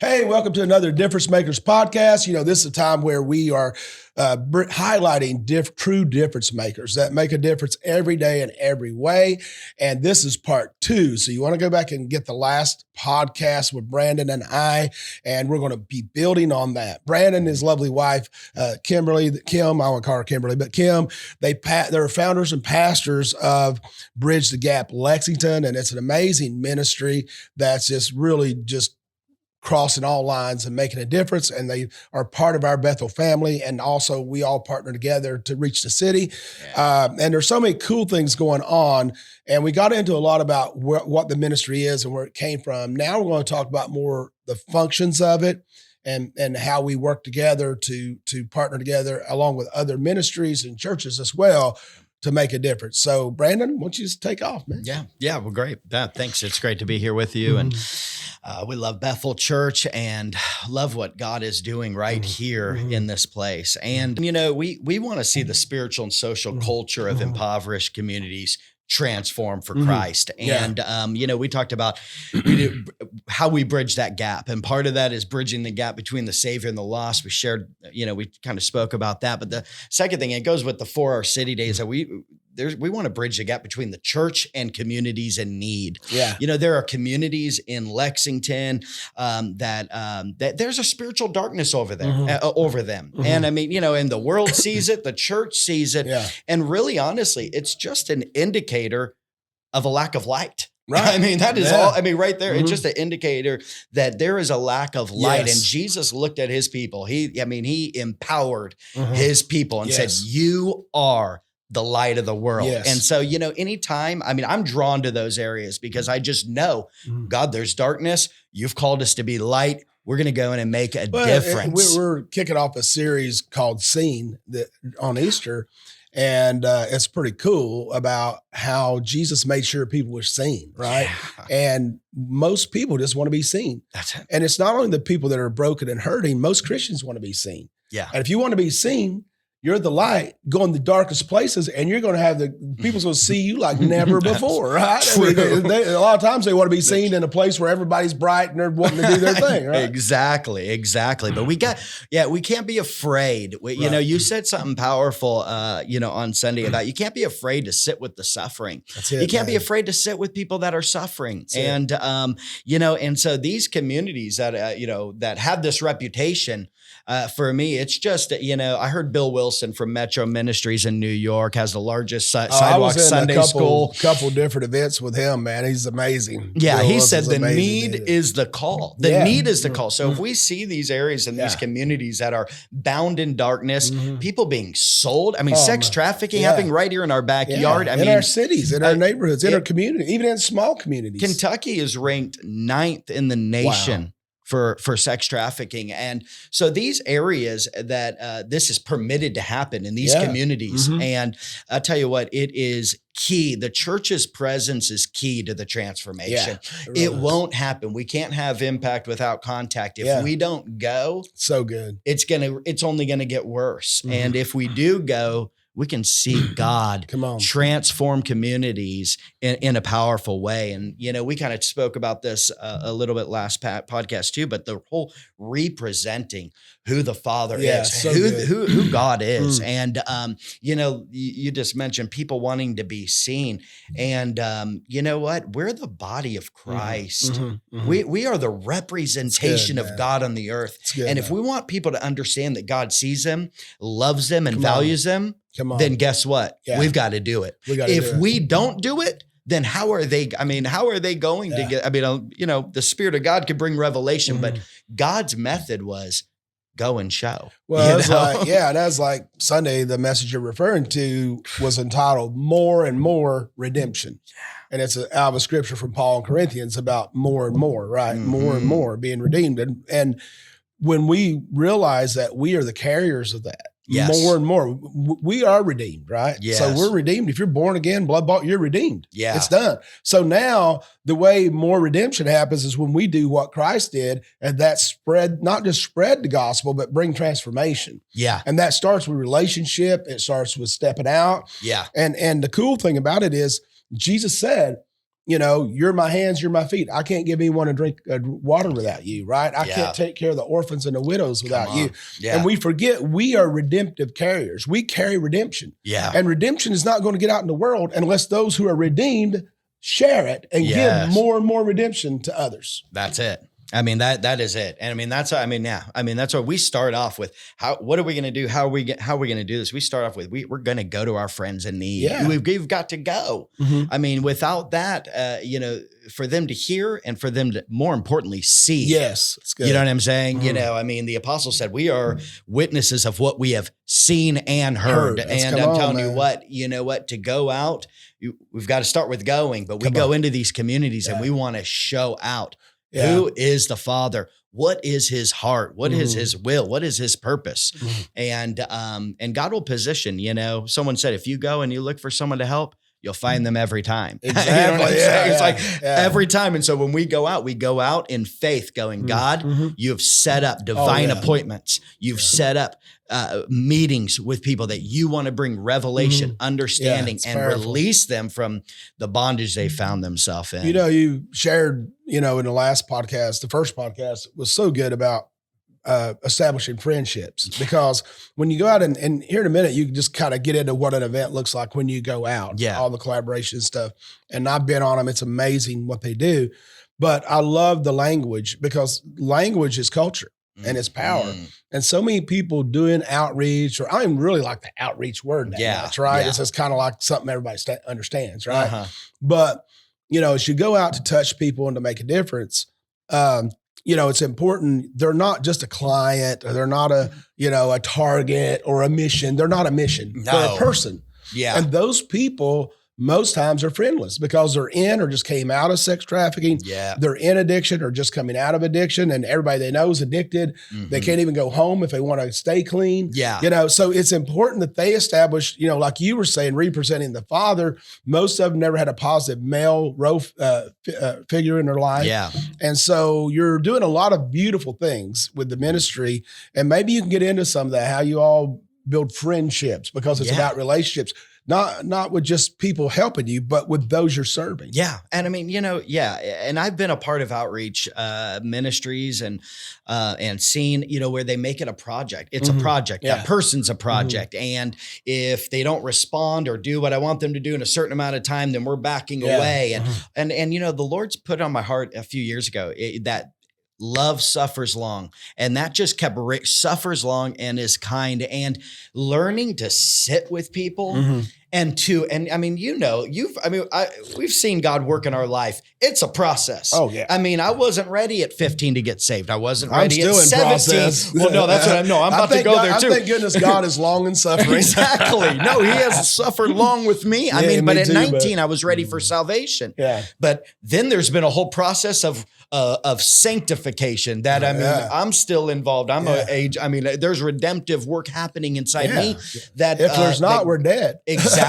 Hey, welcome to another Difference Makers podcast. This is a time where we are highlighting true difference makers that make a difference every day in every way. And this is part 2. So you want to go back and get the last podcast with Brandon and I, and we're going to be building on that. Brandon and his lovely wife, Kim, I won't call her Kimberly, but Kim, they're founders and pastors of Bridge the Gap Lexington. And it's an amazing ministry that's just crossing all lines and making a difference. And they are part of our Bethel family. And also we all partner together to reach the city. Yeah. And there's so many cool things going on. And we got into a lot about what the ministry is and where it came from. Now we're going to talk about more the functions of it and how we work together to partner together along with other ministries and churches as well to make a difference. So Brandon, why don't you just take off, man? Yeah. Well, great. Thanks. It's great to be here with you. And we love Bethel Church and love what God is doing right here in this place. And, we want to see the spiritual and social culture of impoverished communities transform for Christ. And, we talked about how we bridge that gap. And part of that is bridging the gap between the Savior and the lost. We shared, we kind of spoke about that. But the second thing, it goes with the 4-hour city days that we want to bridge the gap between the church and communities in need. Yeah. There are communities in Lexington that there's a spiritual darkness over them. And and the world sees it, the church sees it. Yeah. And really, honestly, it's just an indicator of a lack of light. Right. That is all. Right there. It's just an indicator that there is a lack of light. Yes. And Jesus looked at his people. He empowered his people and said, "You are the light of the world." Yes. And so, anytime, I'm drawn to those areas because I just know, God, there's darkness. You've called us to be light. We're going to go in and make a difference. We're kicking off a series called Seen on Easter. And it's pretty cool about how Jesus made sure people were seen, right? Yeah. And most people just want to be seen. That's it. And it's not only the people that are broken and hurting. Most Christians want to be seen. Yeah. And if you want to be seen, you're the light, go in the darkest places, and you're going to have people's going to see you like never before, right? A lot of times they want to be seen in a place where everybody's bright and they're wanting to do their thing, right? Exactly. But we can't be afraid. You said something powerful, on Sunday about you can't be afraid to sit with the suffering. That's it, you can't be afraid to sit with people that are suffering. And so these communities that that have this reputation. For me, it's just, I heard Bill Wilson from Metro Ministries in New York has the largest sidewalk Sunday school. Couple different events with him, man. He's amazing. Yeah, he said the need is the call. The need is the call. So if we see these areas and these communities that are bound in darkness, people being sold, sex trafficking happening right here in our backyard. In our cities, in our neighborhoods, in our community, even in small communities. Kentucky is ranked 9th in the nation. Wow. For sex trafficking. And so these areas that this is permitted to happen in these communities. And I'll tell you what, it is key. The church's presence is key to the transformation. Yeah, it won't happen. We can't have impact without contact. If we don't go, so good. It's only going to get worse. And if we do go, we can see God transform communities in a powerful way. And, we kind of spoke about this a little bit last podcast too, but the whole representing who the Father is, so who God is. And, you just mentioned people wanting to be seen. And you know what? We're the body of Christ. We are the representation of God on the earth. And if we want people to understand that God sees them, loves them, and values them, then guess what? We've got to do it. If we don't do it, then how are they going to get, the Spirit of God could bring revelation, but God's method was go and show. Well, that's like Sunday, the message you're referring to was entitled More and More Redemption. And it's out of a scripture from Paul in Corinthians about more and more, right? More and more being redeemed. And when we realize that we are the carriers of that, more and more, we are redeemed, right? Yes. So we're redeemed. If you're born again, blood bought, you're redeemed. Yeah. It's done. So now the way more redemption happens is when we do what Christ did, and that not just spread the gospel, but bring transformation. Yeah. And that starts with relationship. It starts with stepping out. Yeah. And the cool thing about it is Jesus said, you're my hands, you're my feet. I can't give anyone a drink of water without you, right? I can't take care of the orphans and the widows without you. Yeah. And we forget we are redemptive carriers. We carry redemption. Yeah. And redemption is not going to get out in the world unless those who are redeemed share it and give more and more redemption to others. That's it. I mean, that is it. And that's what we start off with. What are we going to do? How are we going to do this? We start off with, we're going to go to our friends in need. Yeah. We've got to go. Mm-hmm. I mean, without that, for them to hear and for them to, more importantly, see. Yes. It's good. You know what I'm saying? Mm-hmm. The apostle said, we are witnesses of what we have seen and heard. And I'm telling you what, to go out, we've got to start with going, but we go into these communities and we want to show out. Yeah. Who is the Father? What is his heart? What is his will? What is his purpose? And God will position, someone said, if you go and you look for someone to help, you'll find them every time. Exactly. You know what I'm saying? It's like every time. And so when we go out in faith going, God, you've set up divine appointments. You've set up meetings with people that you want to bring revelation, understanding, and release them from the bondage they found themselves in. You shared, in the last podcast, the first podcast was so good about establishing friendships, because when you go out and here in a minute, you can just kind of get into what an event looks like when you go out, all the collaboration stuff. And I've been on them. It's amazing what they do, but I love the language, because language is culture and it's power. And so many people doing outreach, or I don't even really like the outreach word that much, right? Yeah. It's just kind of like something everybody understands, right? But, as you go out to touch people and to make a difference, it's important. They're not just a client, or they're not a target or a mission. They're not a mission. No. They're a person. Yeah. And those people most times are friendless, because they're in or just came out of sex trafficking. Yeah. They're in addiction or just coming out of addiction, and everybody they know is addicted. Mm-hmm. They can't even go home if they want to stay clean. Yeah. So it's important that they establish, like you were saying, representing the Father. Most of them never had a positive male role figure in their life. Yeah. And so you're doing a lot of beautiful things with the ministry, and maybe you can get into some of that, how you all build friendships, because it's about relationships. Not with just people helping you, but with those you're serving. Yeah. And and I've been a part of outreach ministries and seen, where they make it a project. It's a project. That person's a project. And if they don't respond or do what I want them to do in a certain amount of time, then we're backing away. And the Lord's put on my heart a few years ago that love suffers long, and that just kept suffers long and is kind, and learning to sit with people we've seen God work in our life. It's a process. Oh yeah. I wasn't ready at 15 to get saved. I wasn't ready at 17. Well, no, that's what I'm about to go there too. Thank goodness God is long in suffering. Exactly. No, he has suffered long with me. But at 19, I was ready for salvation. Yeah. But then there's been a whole process of sanctification that I'm still involved. I'm a age. There's redemptive work happening inside me that if there's not, we're dead. Exactly.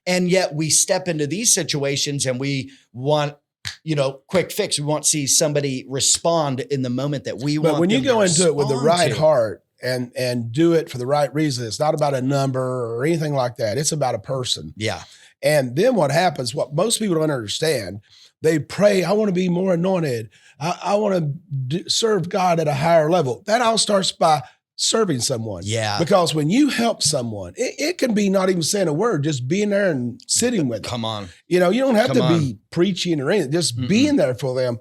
And yet we step into these situations and we want, quick fix. We want to see somebody respond in the moment that we want. But when you go into it with the right heart and do it for the right reason, it's not about a number or anything like that. It's about a person. Yeah. And then what happens, what most people don't understand, they pray, I want to be more anointed. I want to serve God at a higher level. That all starts by serving someone. Yeah. Because when you help someone, it can be not even saying a word, just being there and sitting with them. Come on. You don't have to be preaching or anything, just being there for them.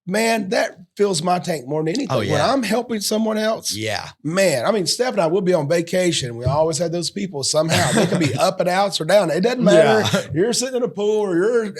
Man, that fills my tank more than anything. Oh, yeah. When I'm helping someone else, man, Steph and I will be on vacation. We always have those people somehow. They can be up and outs or down. It doesn't matter. Yeah. You're sitting in a pool or you're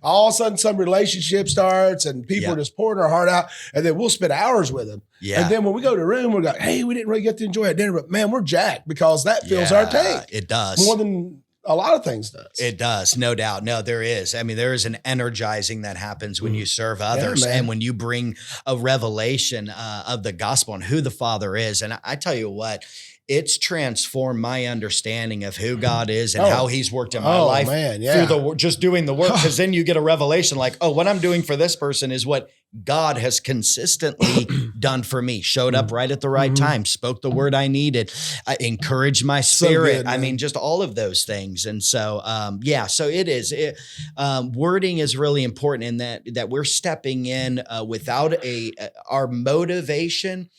all of a sudden some relationship starts and people are just pouring their heart out, and then we'll spend hours with them. Yeah. And then when we go to the room, we're like, hey, we didn't really get to enjoy it at dinner, but man, we're jacked because that fills our tank. It does. More than a lot of things does. It does, no doubt. No, there is. There is an energizing that happens when you serve others and when you bring a revelation of the gospel and who the Father is. And I tell you what, it's transformed my understanding of who God is and how he's worked in my life through just doing the work. Because then you get a revelation like, what I'm doing for this person is what God has consistently done for me. Showed up right at the right time, spoke the word I needed, encouraged my spirit. good, I mean, just all of those things. And so, so it is. Wording is really important in that we're stepping in without our motivation.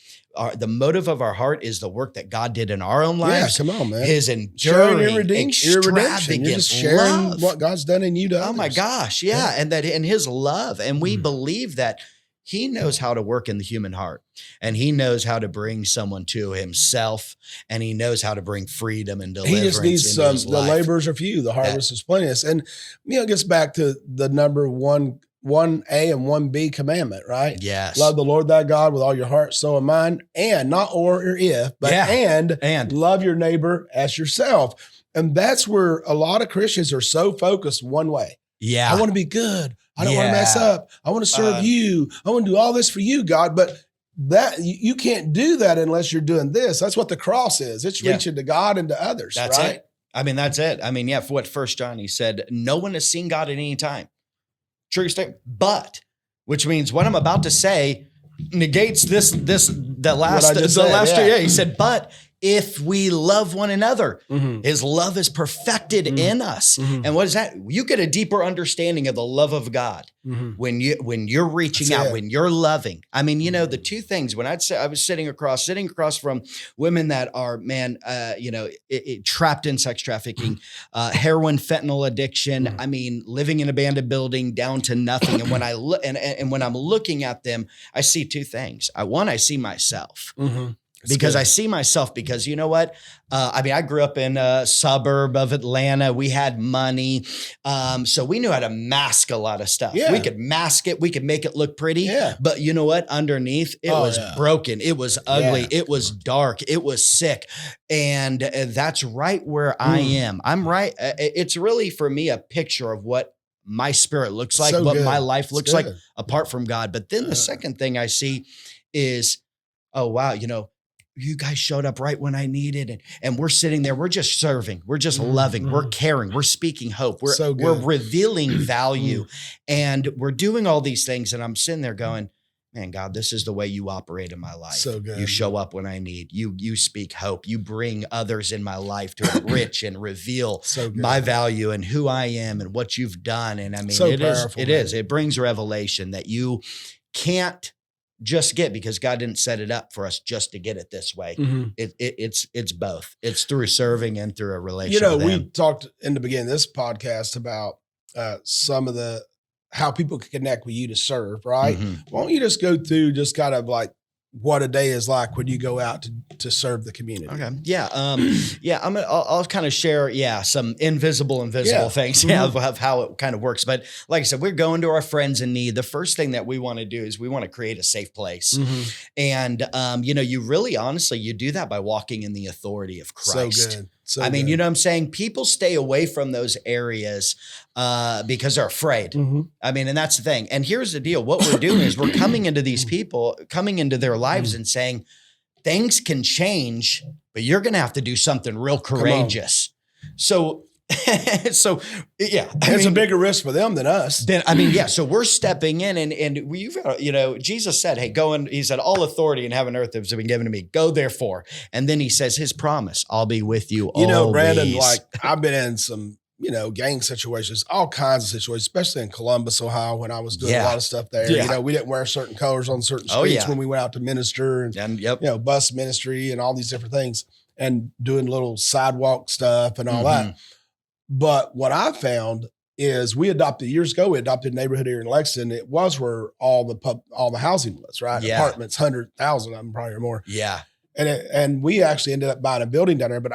The motive of our heart is the work that God did in our own lives. Yeah, come on, man. His enduring, your redemption. You're just sharing love. what God's done in you to others. Oh my gosh, yeah. And his love. And we believe that he knows how to work in the human heart, and he knows how to bring someone to himself, and he knows how to bring freedom and deliverance. He just needs into his the life. laborers are few, the harvest is plenteous. And, it gets back to the number 1A and 1B commandment, right? Yes. Love the Lord thy God with all your heart, soul, and mind, and not or if, but and love your neighbor as yourself. And that's where a lot of Christians are so focused one way. Yeah. I want to be good. I don't want to mess up. I want to serve you. I want to do all this for you, God. But that you can't do that unless you're doing this. That's what the cross is. It's reaching to God and to others. That's right? it. I mean, that's it. I mean, for what 1 John, he said, no one has seen God at any time. True statement. But, which means what I'm about to say negates the last year. Yeah, he said, but if we love one another, his love is perfected in us. And what is that? You get a deeper understanding of the love of God when you're reaching out, when you're loving. I mean, the two things, when I was sitting across from women that are, trapped in sex trafficking, heroin, fentanyl addiction. I mean, living in an abandoned building down to nothing. And when I look and when I'm looking at them, I see two things. I see myself. Because I see myself, because you know what? I grew up in a suburb of Atlanta. We had money. So we knew how to mask a lot of stuff. Yeah. We could mask it. We could make it look pretty. Yeah. But you know what? Underneath, it was broken. It was ugly. Yeah. It was dark. It was sick. And that's right where I am. I'm right. It's really, for me, a picture of what my spirit looks like, what my life looks like apart from God. But then the second thing I see is, oh, wow, you guys showed up right when I needed, and we're sitting there. We're just serving. We're just loving. We're caring. We're speaking hope. We're revealing value, and we're doing all these things. And I'm sitting there going, man, God, this is the way you operate in my life. So good. You show up when I need. You speak hope. You bring others in my life to enrich and reveal my value and who I am and what you've done. And I mean, it is. It brings revelation that you can't just get, because God didn't set it up for us just to get it this way. It's both. It's through serving and through a relationship. We talked in the beginning of this podcast about some of how people can connect with you to serve, right? Why don't you just go through just kind of like what a day is like when you go out to serve the community? Okay. Yeah. I'll kind of share, some invisible things of how it kind of works. But like I said, we're going to our friends in need. The first thing that we want to do is we want to create a safe place. And, you really, honestly, you do that by walking in the authority of Christ. So good. I mean, you know what I'm saying? People stay away from those areas because they're afraid. I mean, and that's the thing. And here's the deal. What we're doing is we're coming into these people, coming into their lives and saying, things can change, but you're going to have to do something real courageous. So it's a bigger risk for them than us. So we're stepping in and Jesus said, hey, go and he said, all authority in heaven and earth has been given to me. Go therefore. And then he says his promise, I'll be with you always. Brandon, like I've been in some, gang situations, all kinds of situations, especially in Columbus, Ohio, when I was doing a lot of stuff there. We didn't wear certain colors on certain streets when we went out to minister and bus ministry and all these different things and doing little sidewalk stuff and all that. But what I found is years ago, we adopted a neighborhood here in Lexington. It was where all the housing was, right? Yeah. Apartments, 100,000 of them, probably or more. Yeah. And we actually ended up buying a building down there, but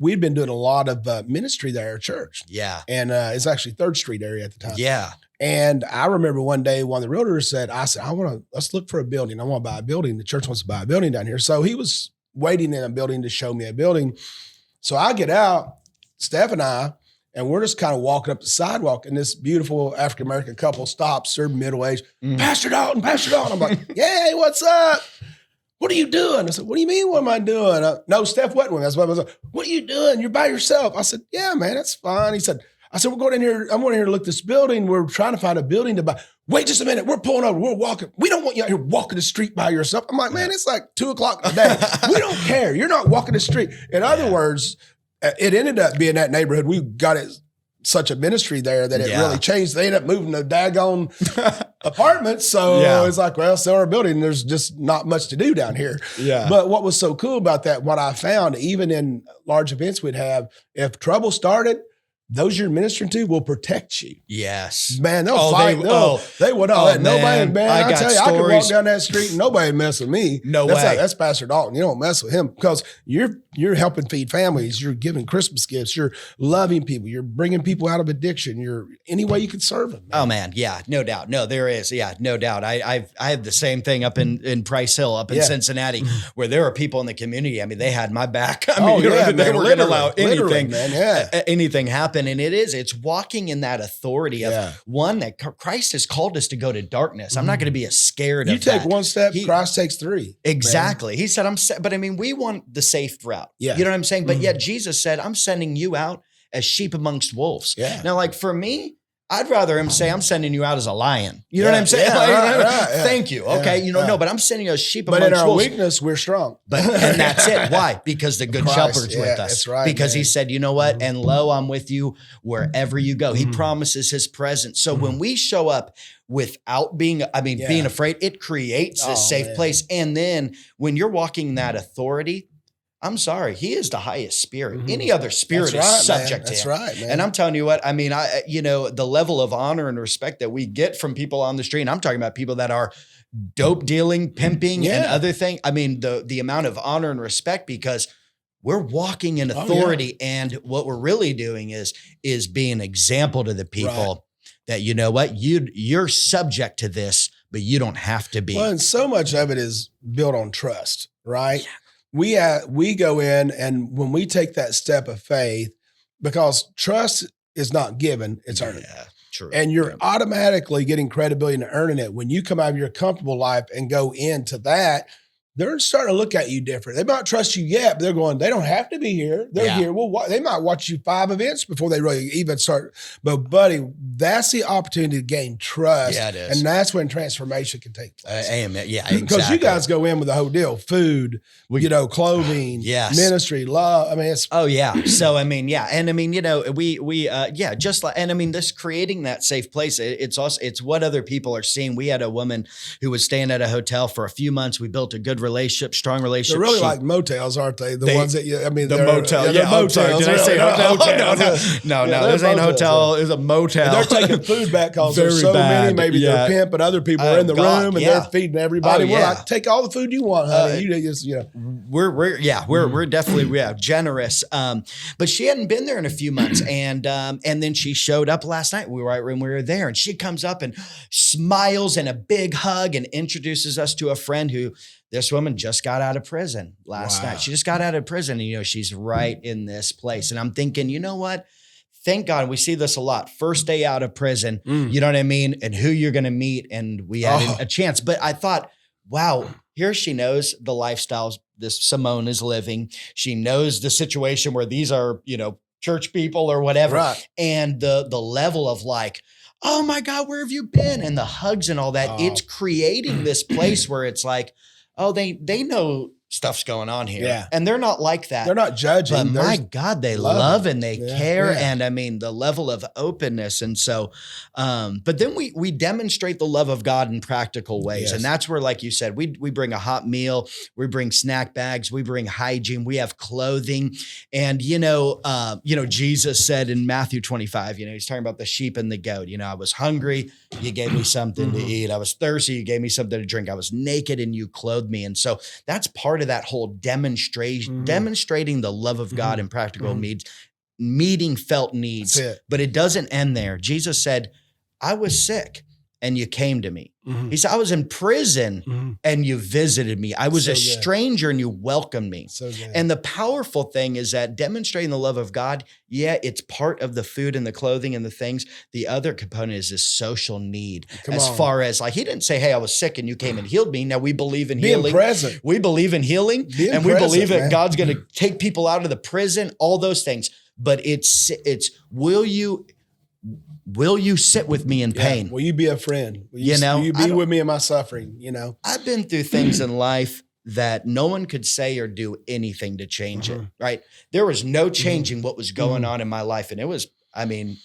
we'd been doing a lot of ministry there at church. Yeah. And it's actually 3rd Street area at the time. Yeah. And I remember one day, one of the realtors said, let's look for a building. I want to buy a building. The church wants to buy a building down here. So he was waiting in a building to show me a building. So I get out, Steph and I, and we're just kind of walking up the sidewalk, and this beautiful African-American couple stops. They're middle-aged. Pastor Dalton. I'm like, hey, what's up? What are you doing? I said, what do you mean, what am I doing? No, Steph wasn't with me. That's what I was like, what are you doing? You're by yourself. I said, yeah, man, that's fine. I said, we're going in here. I'm going in here to look at this building. We're trying to find a building to buy. wait just a minute. We're pulling over. We're walking. We don't want you out here walking the street by yourself. I'm like, man, it's like 2:00 in the day. We don't care. You're not walking the street. In other words, it ended up being that neighborhood. We got it such a ministry there that it really changed. They ended up moving to daggone apartments. So it's like, well, sell our building. There's just not much to do down here. Yeah. But what was so cool about that, what I found, even in large events we'd have, if trouble started, those you're ministering to will protect you. Yes. Man, they'll fight. They would not let nobody, man. I tell you, I could walk down that street and nobody mess with me. No way. That's Pastor Dalton. You don't mess with him because you're helping feed families. You're giving Christmas gifts. You're loving people. You're bringing people out of addiction. You're any way you can serve them. Man. Oh man. Yeah, no doubt. No, there is. Yeah, no doubt. I have the same thing up in Price Hill, up in Cincinnati, where there are people in the community. I mean, they had my back. I mean, they were going to allow anything, anything happen. And it's walking in that authority of one that Christ has called us to go to darkness. I'm not going to be scared of you take one step, Christ takes three. Exactly. Man. He said, but I mean, we want the safe route. Yeah. You know what I'm saying? But yet Jesus said, I'm sending you out as sheep amongst wolves. Yeah. Now, like for me, I'd rather him say, I'm sending you out as a lion. You know what I'm saying? Thank you. Okay. No, but I'm sending you as sheep amongst wolves. But in our weakness, we're strong. And that's it. Why? Because the good shepherd's with us. That's right. Because he said, you know what? And lo, I'm with you wherever you go. He promises his presence. So when we show up without being afraid, it creates this safe place. And then when you're walking that authority, I'm sorry, he is the highest spirit. Any other spirit is subject to him. That's right, man. And I'm telling you what, I mean, the level of honor and respect that we get from people on the street, and I'm talking about people that are dope dealing, pimping, and other things. I mean, the amount of honor and respect because we're walking in authority, and what we're really doing is being an example to the people that, you know what, you're subject to this, but you don't have to be. Well, and so much of it is built on trust, right? Yeah. We go in, and when we take that step of faith, because trust is not given, it's earned. Yeah, true. And you're automatically getting credibility and earning it. When you come out of your comfortable life and go into that, they're starting to look at you different. They might trust you yet, but they're going, they don't have to be here. They're here. Well, they might watch you 5 events before they really even start. But buddy, that's the opportunity to gain trust. Yeah, it is. And that's when transformation can take place. Amen. Yeah, exactly. Because you guys go in with the whole deal, food, clothing, ministry, love. I mean, it's. Oh yeah. So, I mean, yeah. And I mean, just like, and I mean, this creating that safe place, it's what other people are seeing. We had a woman who was staying at a hotel for a few months. We built a good strong relationship. They're really like motels, aren't they? The ones that the motel. Yeah, motel. Did I say hotel? No. This ain't a hotel. It's a motel. And they're taking food back because there's so many. Maybe they're pimp, but other people are in the room and they're feeding everybody. We're like, take all the food you want, honey. We're definitely generous. But she hadn't been there in a few months, and then she showed up last night. We were there, and she comes up and smiles and a big hug and introduces us to a friend who. This woman just got out of prison last night. She just got out of prison and, she's right in this place. And I'm thinking, you know what? Thank God. We see this a lot. First day out of prison, you know what I mean? And who you're going to meet. And we had a chance. But I thought, wow, here she knows the lifestyles this Simone is living. She knows the situation where these are, church people or whatever. Right. And the level of like, oh my God, where have you been? And the hugs and all that. It's creating this place where it's like, oh, they know stuff's going on here. Yeah. And they're not like that. They're not judging. But my God, they love and they care. Yeah. And I mean, the level of openness. And so, but then we demonstrate the love of God in practical ways. Yes. And that's where, like you said, we bring a hot meal, we bring snack bags, we bring hygiene, we have clothing. And, Jesus said in Matthew 25, he's talking about the sheep and the goat. I was hungry, you gave me something to eat. I was thirsty, you gave me something to drink. I was naked and you clothed me. And so that's part of that whole demonstrating the love of God in practical needs, meeting felt needs. But it doesn't end there. Jesus said, I was sick and you came to me. He said, I was in prison and you visited me. I was a stranger and you welcomed me. And the powerful thing is that demonstrating the love of God, it's part of the food and the clothing and the things. The other component is this social need. Far as like, he didn't say, hey, I was sick and you came and healed me. Now we believe in healing. Present. We believe in healing and we believe that God's going to take people out of the prison, all those things. But it's will you will you sit with me in pain? Will you be a friend? Will You know, will you be with me in my suffering? You know, I've been through things in life that no one could say or do anything to change it, right? There was no changing what was going on in my life. And it was, I mean,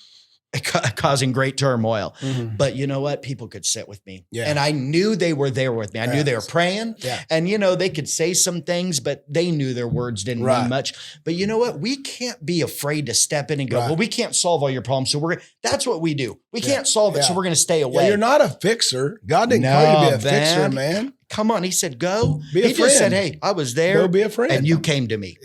causing great turmoil. But you know what? People could sit with me. And I knew they were there with me. I knew they were praying. And, you know, they could say some things, but they knew their words didn't mean much. But you know what? We can't be afraid to step in and go, well, we can't solve all your problems. So that's what we do. We can't solve it. So we're going to stay away. You're not a fixer. God didn't call you to be a fixer, man. Come on. He said, go. Be a he friend. Just said, hey, I was there. Go be a friend. And you came to me.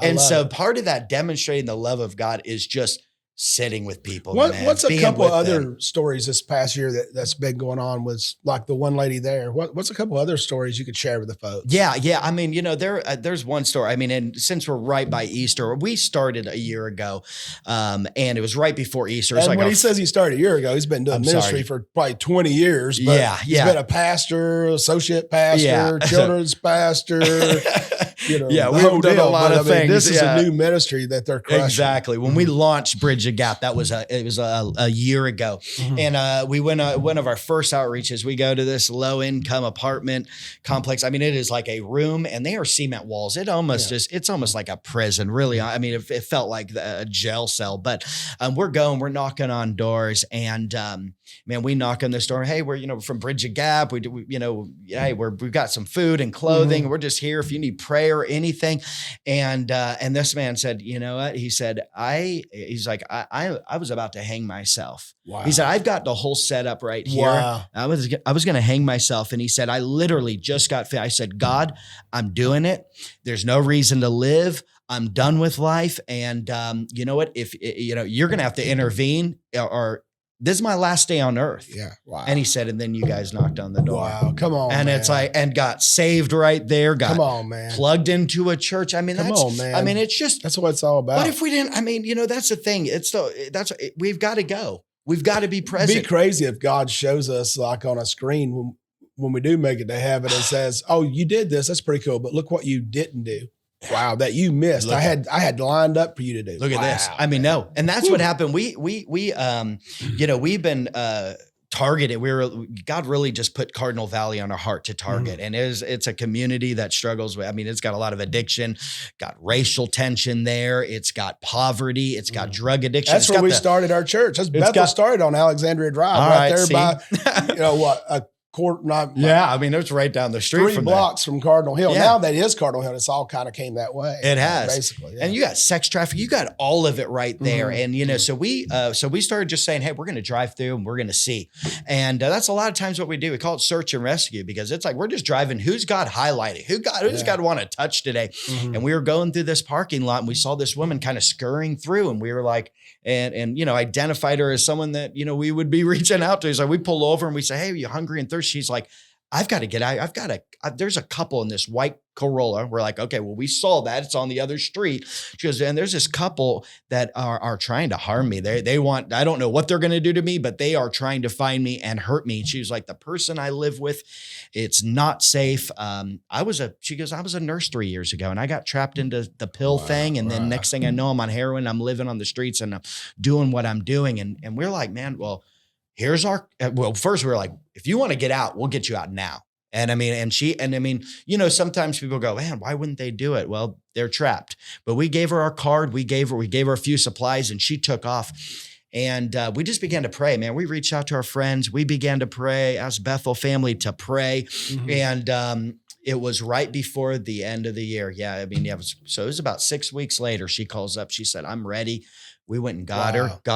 And so part of that demonstrating the love of God is just sitting with people. What's a couple of other stories this past year that's been going on was like the one lady there? What's a couple other stories you could share with the folks? Yeah. I mean, you know, there's one story. I mean, and since we're right by Easter, we started a year ago, and it was right before Easter. It's and like when he says he started a year ago, he's been doing ministry for probably 20 years. But he's been a pastor, associate pastor, children's pastor. You know, we've done a lot of things. This is a new ministry that they're crushing. Exactly. When we launched Bridge a Gap, it was a year ago, and we went one of our first outreaches. We go to this low income apartment complex. I mean, it is like a room, and they are cement walls. It almost it's almost like a prison. Really, I mean, it felt like a jail cell. But we're knocking on doors, and man, we knock on this door. Hey, we're from Bridge a Gap. Hey, we've got some food and clothing. We're just here if you need prayer or anything. And this man said, you know what? He said, I was about to hang myself. Wow. He said, I've got the whole setup right here. Wow. I was going to hang myself. And he said, I literally just got fit. I said, God, I'm doing it. There's no reason to live. I'm done with life. And you know what? If you're going to have to intervene, or this is my last day on earth. Yeah. Wow. And he said, and then you guys knocked on the door. Wow. Come on. And man. It's like, and got saved right there. Come on, man. Plugged into a church. I mean, man. I mean, it's just, that's what it's all about. What if we didn't, I mean, that's the thing. We've got to go. We've got to be present. It'd be crazy if God shows us like on a screen when we do make it to heaven and says, oh, you did this. That's pretty cool. But look what you didn't do. Wow, that you missed. I had lined up for you to do. Look at this. I mean, no. And that's what happened. We've been targeted. God really just put Cardinal Valley on our heart to target. And it's a community that struggles with, I mean, it's got a lot of addiction, got racial tension there. It's got poverty. It's got drug addiction. That's where we started our church. Bethel started on Alexandria Drive, there by, a court, I mean, it's right down the street 3 blocks from Cardinal Hill. Yeah. Now that is Cardinal Hill. It's all kind of came that way. It has, basically. Yeah. And you got sex trafficking. You got all of it right there. And so we started just saying, hey, we're going to drive through and we're going to see. And that's a lot of times what we do. We call it search and rescue, because it's like we're just driving. Who's God highlighting? Who's God want to touch today? And we were going through this parking lot and we saw this woman kind of scurrying through, and we were like, and identified her as someone that we would be reaching out to. So we pull over and we say, hey, are you hungry and thirsty? She's like, I've got to get out. There's a couple in this white Corolla. We're like, okay, well, we saw that. It's on the other street. She goes, and there's this couple that are trying to harm me. They want, I don't know what they're going to do to me, but they are trying to find me and hurt me. And she was like, the person I live with, it's not safe. She goes, I was a nurse 3 years ago and I got trapped into the pill thing. And then next thing I know, I'm on heroin. I'm living on the streets and I'm doing what I'm doing. And we're like, man, well, first we were like, if you want to get out, we'll get you out now. And I mean, sometimes people go, man, why wouldn't they do it? Well, they're trapped. But we gave her our card. We gave her a few supplies and she took off. And we just began to pray, man. We reached out to our friends. We began to pray, asked Bethel family to pray. And it was right before the end of the year. So it was about 6 weeks later. She calls up. She said, I'm ready. We went and got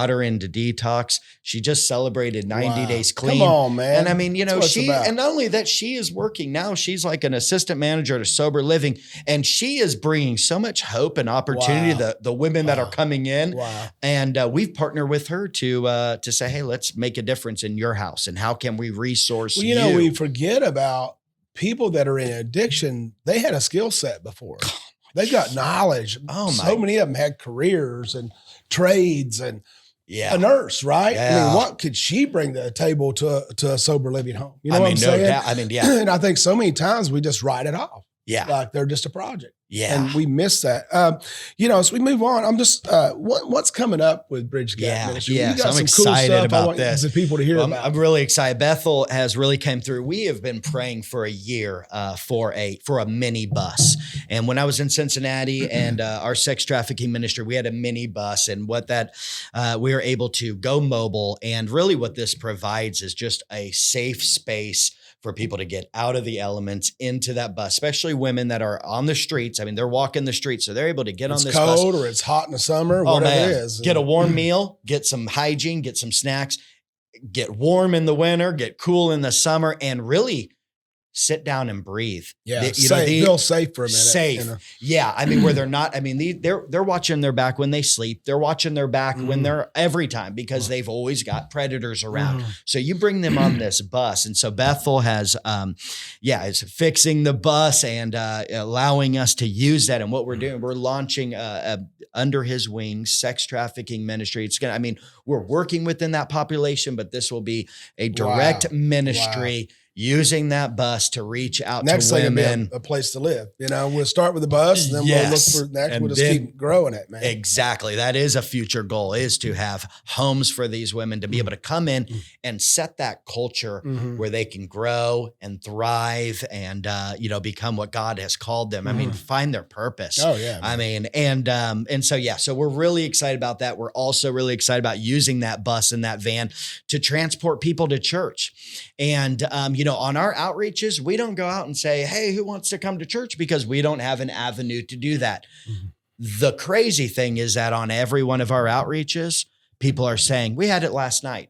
her into detox. She just celebrated 90 days clean. Come on, man. And I mean, and not only that, she is working now. She's like an assistant manager at a sober living, and she is bringing so much hope and opportunity to the women that are coming in. Wow. And we've partnered with her to say, hey, let's make a difference in your house. And how can we resource you? We forget about people that are in addiction. They had a skill set before. They've got knowledge. So many of them had careers and trades and a nurse, right? Yeah. I mean, what could she bring to the table to a sober living home? You know what I'm saying? And I think so many times we just write it off. Yeah. Like they're just a project. Yeah. And we miss that. As we move on, I'm just, what's coming up with Bridge Gap Ministry? Yeah. You got So I'm some excited cool stuff about I want this. the people to hear Well, about. I'm really excited. Bethel has really came through. We have been praying for a year for a mini bus. And when I was in Cincinnati and our sex trafficking ministry, we had a mini bus, and we were able to go mobile. And really what this provides is just a safe space for people to get out of the elements into that bus, especially women that are on the streets. I mean, they're walking the streets, so they're able to get on this bus. It's cold or it's hot in the summer, whatever it is. Get a warm meal, get some hygiene, get some snacks, get warm in the winter, get cool in the summer, and really sit down and breathe. Yeah, feel safe for a minute. Safe. Yeah, I mean, where they're not, I mean, they're watching their back when they sleep. They're watching their back when they're every time, because they've always got predators around. So you bring them on this bus. And so Bethel has, is fixing the bus and allowing us to use that. And what we're doing, we're launching under his wings sex trafficking ministry. We're working within that population, but this will be a direct ministry. Wow. Using that bus to reach out to women. A place to live. We'll start with the bus, and then we'll look for next. We'll just keep growing it, man. Exactly. That is a future goal, is to have homes for these women to be able to come in and set that culture where they can grow and thrive and, become what God has called them. I mean, find their purpose. Oh yeah. Man. So we're really excited about that. We're also really excited about using that bus and that van to transport people to church. And, on our outreaches, we don't go out and say, hey, who wants to come to church? Because we don't have an avenue to do that. The crazy thing is that on every one of our outreaches, people are saying, we had it last night.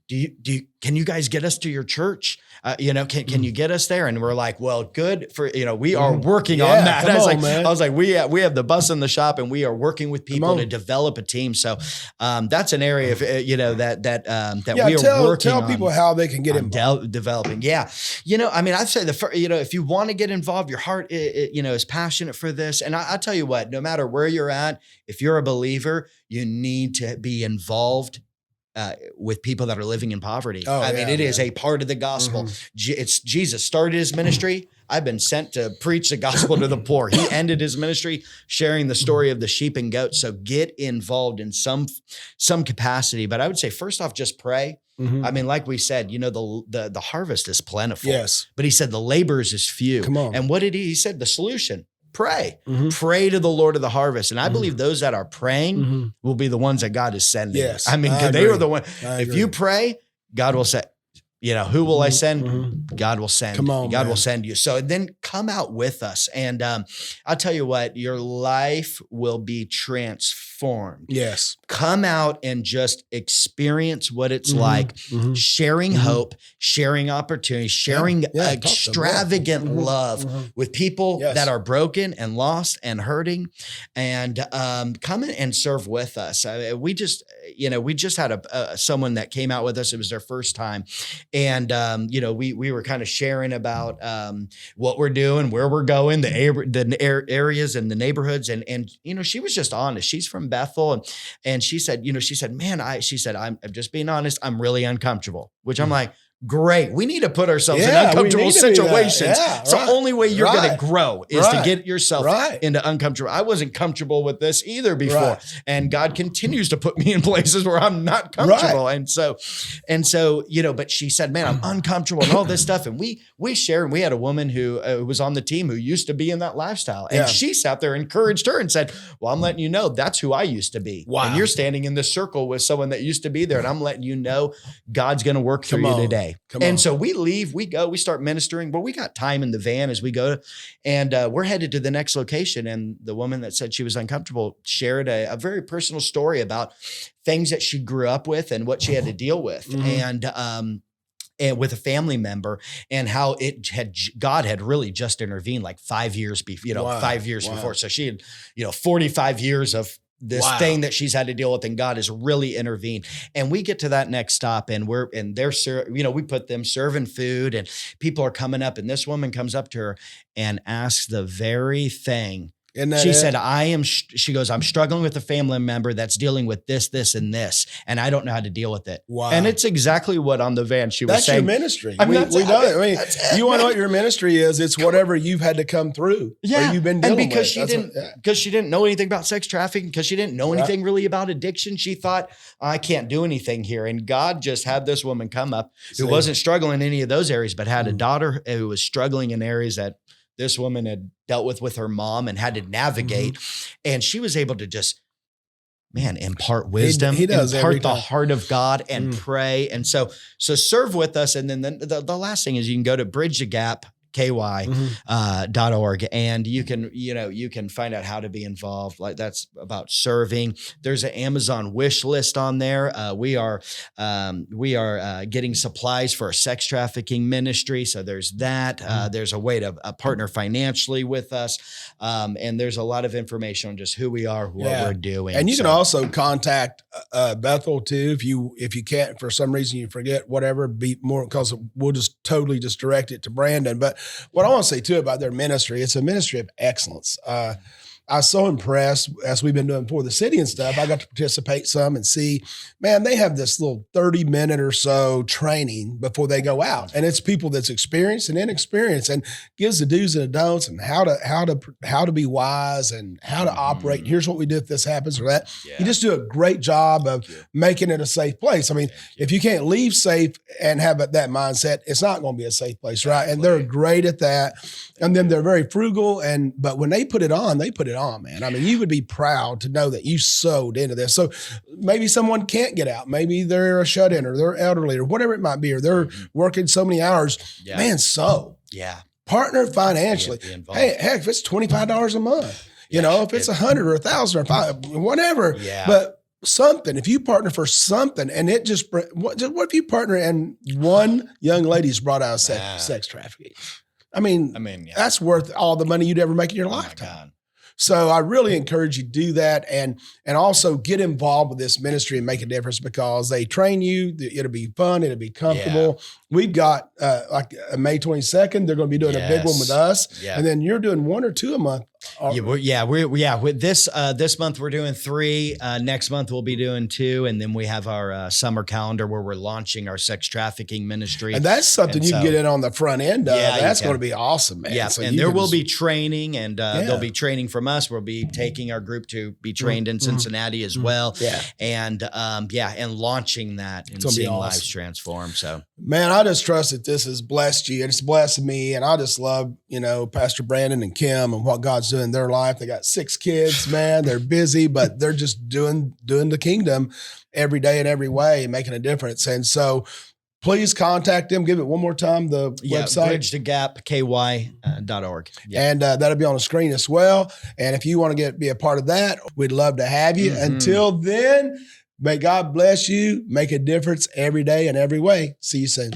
Can you guys get us to your church? Can you get us there? And we're like, well, good for, we are working on that. I was like, we have the bus in the shop, and we are working with people to develop a team. So that's an area of, that we are working on. Tell people how they can get involved. Developing. Yeah. I'd say if you want to get involved, your heart, is passionate for this. And I tell you what, no matter where you're at, if you're a believer, you need to be involved with people that are living in poverty. It is a part of the gospel. It's Jesus started his ministry. I've been sent to preach the gospel to the poor. He ended his ministry sharing the story of the sheep and goats. So get involved in some capacity. But I would say, first off, just pray. Like we said, the harvest is plentiful. Yes. But he said the laborers is few. Come on. And what did he said? The solution. Pray. Pray to the Lord of the harvest. And I believe those that are praying will be the ones that God is sending. Yes. Because they were the one. If you pray, God will say, who will I send? God will send. Come on, God will send you. So then come out with us. And I'll tell you what, your life will be transformed. Yes. Come out and just experience what it's like, sharing hope, sharing opportunity, sharing extravagant love with people that are broken and lost and hurting, and come in and serve with us. We just had someone that came out with us. It was their first time. And, we were kind of sharing about what we're doing, where we're going, the areas and the neighborhoods. And she was just honest. She's from Bethel. And she said, man, I'm just being honest. I'm really uncomfortable, which I'm like, great. We need to put ourselves in uncomfortable situations. It's the only way you're going to grow is to get yourself into uncomfortable. I wasn't comfortable with this either before. And God continues to put me in places where I'm not comfortable. And so, but she said, man, I'm uncomfortable and all this stuff. And we shared, and we had a woman who was on the team who used to be in that lifestyle. And she sat there, encouraged her and said, well, I'm letting you know that's who I used to be. Wow. And you're standing in this circle with someone that used to be there. And I'm letting you know God's going to work through you today. So we leave, we go, we start ministering. Well, we got time in the van as we go, and we're headed to the next location. And the woman that said she was uncomfortable shared a very personal story about things that she grew up with and what she had to deal with. And with a family member, and how God had really just intervened like 5 years before, 5 years before. So she had, 45 years of this thing that she's had to deal with, and God has really intervened. And we get to that next stop, and we put them serving food, and people are coming up, and this woman comes up to her and asks the very thing Isn't that She it? said, she goes, I'm struggling with a family member that's dealing with this, this, and this, and I don't know how to deal with it. Wow. And it's exactly what on the van she was That's saying. your ministry. I mean, we know it. I mean, that's it, you want to know man. what your ministry is? It's whatever you've had to come through. Yeah. Or you've been dealing and because with. she That's didn't, because she didn't know anything about sex trafficking, because she didn't know anything really about addiction, she thought, I can't do anything here. And God just had this woman come up who wasn't struggling in any of those areas, but had a daughter who was struggling in areas that this woman had dealt with her mom and had to navigate. And she was able to just, impart wisdom, he does impart the heart of God and pray. And so serve with us. And then the last thing is you can go to bridgethegapky.org and you can find out how to be involved. Like that's about serving. There's an Amazon wish list on there. We are getting supplies for a sex trafficking ministry. So there's that. There's a way to partner financially with us. And there's a lot of information on just who we are, what we're doing. And you can also contact Bethel too. If you can't, for some reason you forget, whatever, be more, because we'll just totally just direct it to Brandon. But what I want to say too about their ministry, it's a ministry of excellence. I was so impressed as we've been doing for the city and stuff. I got to participate some and see, man, they have this little 30-minute or so training before they go out. And it's people that's experienced and inexperienced and gives the do's and the don'ts and how to be wise and how to operate. Here's what we do if this happens or that. Yeah. You just do a great job of making it a safe place. I mean, if you can't leave safe and have that mindset, it's not going to be a safe place, right? And they're great at that. And then they're very frugal. But when they put it on, man. I mean, you would be proud to know that you sowed into this. So maybe someone can't get out. Maybe they're a shut-in or they're elderly or whatever it might be, or they're working so many hours. Yeah. Man, partner financially. Hey, heck, if it's $25 a month, if it's $100 or $1,000 or $500, whatever. Yeah. But something, if you partner for something and it just, what if you partner and one young lady's brought out of sex trafficking? I mean, that's worth all the money you'd ever make in your lifetime. So I really encourage you to do that and also get involved with this ministry and make a difference because they train you. It'll be fun. It'll be comfortable. Yeah. We've got May 22nd, they're going to be doing a big one with us. Yeah. And then you're doing 1 or 2 a month. With this month we're doing 3. Next month we'll be doing 2, and then we have our summer calendar where we're launching our sex trafficking ministry. And that's something you can get in on the front end of. That's going to be awesome, man. Yeah, so and there will be training, and there'll be training from us. We'll be taking our group to be trained in Cincinnati as well. Yeah, and launching that and seeing lives transform. So, man, I just trust that this has blessed you, and it's blessed me, and I just love Pastor Brandon and Kim and what God's doing in their life. They got 6 kids, man. They're busy, but they're just doing the kingdom every day in every way, making a difference. And so please contact them. Give it one more time, the website. bridgethegapky.org. Yeah. And that'll be on the screen as well. And if you want to be a part of that, we'd love to have you. Until then, may God bless you. Make a difference every day in every way. See you soon.